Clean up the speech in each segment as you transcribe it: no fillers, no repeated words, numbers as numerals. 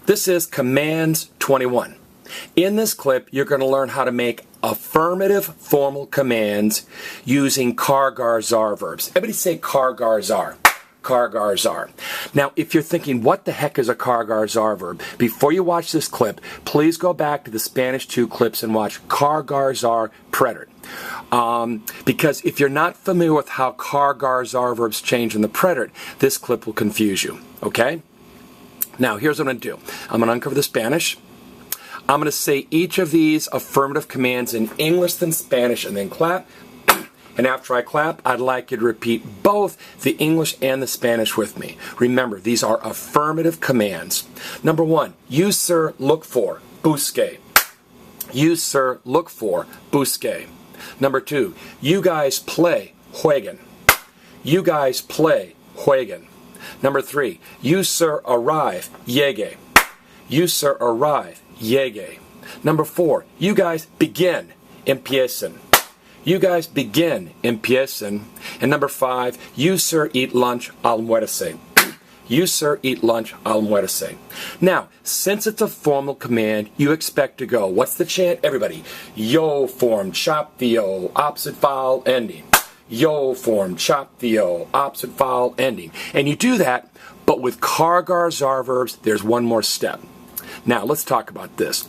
This is Commands 21. In this clip, you're going to learn how to make affirmative formal commands using Car Gar Zar verbs. Everybody say Car Gar Zar. Car Gar Zar. Now, if you're thinking, what the heck is a Car Gar Zar verb? Before you watch this clip, please go back to the Spanish 2 clips and watch Car Gar Zar preterite. Because if you're not familiar with how Car Gar Zar verbs change in the preterite, this clip will confuse you. Okay? Now, here's what I'm going to do. I'm going to uncover the Spanish. I'm going to say each of these affirmative commands in English then Spanish and then clap. And after I clap, I'd like you to repeat both the English and the Spanish with me. Remember, these are affirmative commands. Number 1, you, sir, look for, busque. You, sir, look for, busque. Number 2, you guys play, jueguen. You guys play, jueguen. Number 3, you, sir, arrive, llegue. You, sir, arrive, llegue. Number 4, you guys begin, empiecen. You guys begin, empiecen. And number 5, you, sir, eat lunch, almuerce. You, sir, eat lunch, almuerce. Now, since it's a formal command, you expect to go. What's the chant? Everybody. Yo form, chop the O, opposite vowel ending. Yo form, chop the O, opposite vowel ending. And you do that, but with Car Gar Zar verbs, there's one more step. Now, let's talk about this.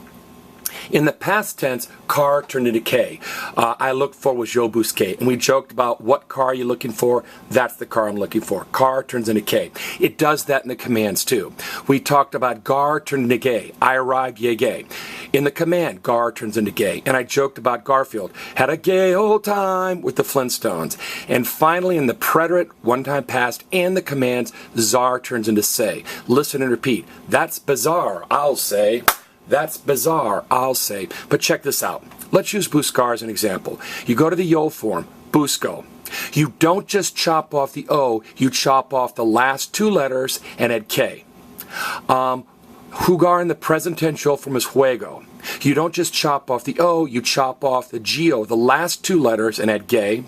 In the past tense, car turned into K. I looked for was yo busque. And we joked about what car are you looking for? That's the car I'm looking for. Car turns into K. It does that in the commands too. We talked about gar turned into gay. I arrived, llegue. In the command, gar turns into gay. And I joked about Garfield. Had a gay old time with the Flintstones. And finally, in the preterite, one time past, and the commands, zar turns into say. Listen and repeat. That's bizarre, I'll say. That's bizarre, I'll say. But check this out. Let's use buscar as an example. You go to the yo form, busco. You don't just chop off the O, you chop off the last 2 letters and add K. Jugar in the present tense yo form is juego. You don't just chop off the O, you chop off the G-O, the last 2 letters, and add gay.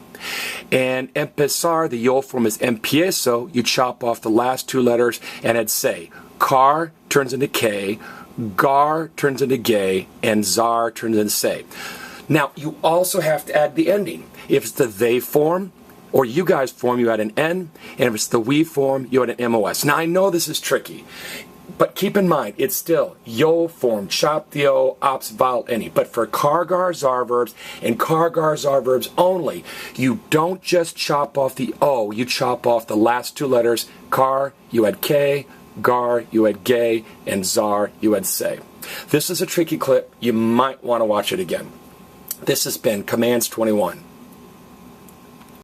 And empezar, the yo form is empiezo. You chop off the last 2 letters and add say. Car turns into K. Gar turns into gay, and zar turns into say. Now, you also have to add the ending. If it's the they form, or you guys form, you add an N, and if it's the we form, you add an MOS. Now, I know this is tricky, but keep in mind, it's still yo form, chop the O, opposite vowel, any. But for Car Gar Zar verbs and Car Gar Zar verbs only, you don't just chop off the O, you chop off the last 2 letters. Car, you add K. Gar, you had gay, and zar, you had say. This is a tricky clip. You might want to watch it again. This has been Commands 21.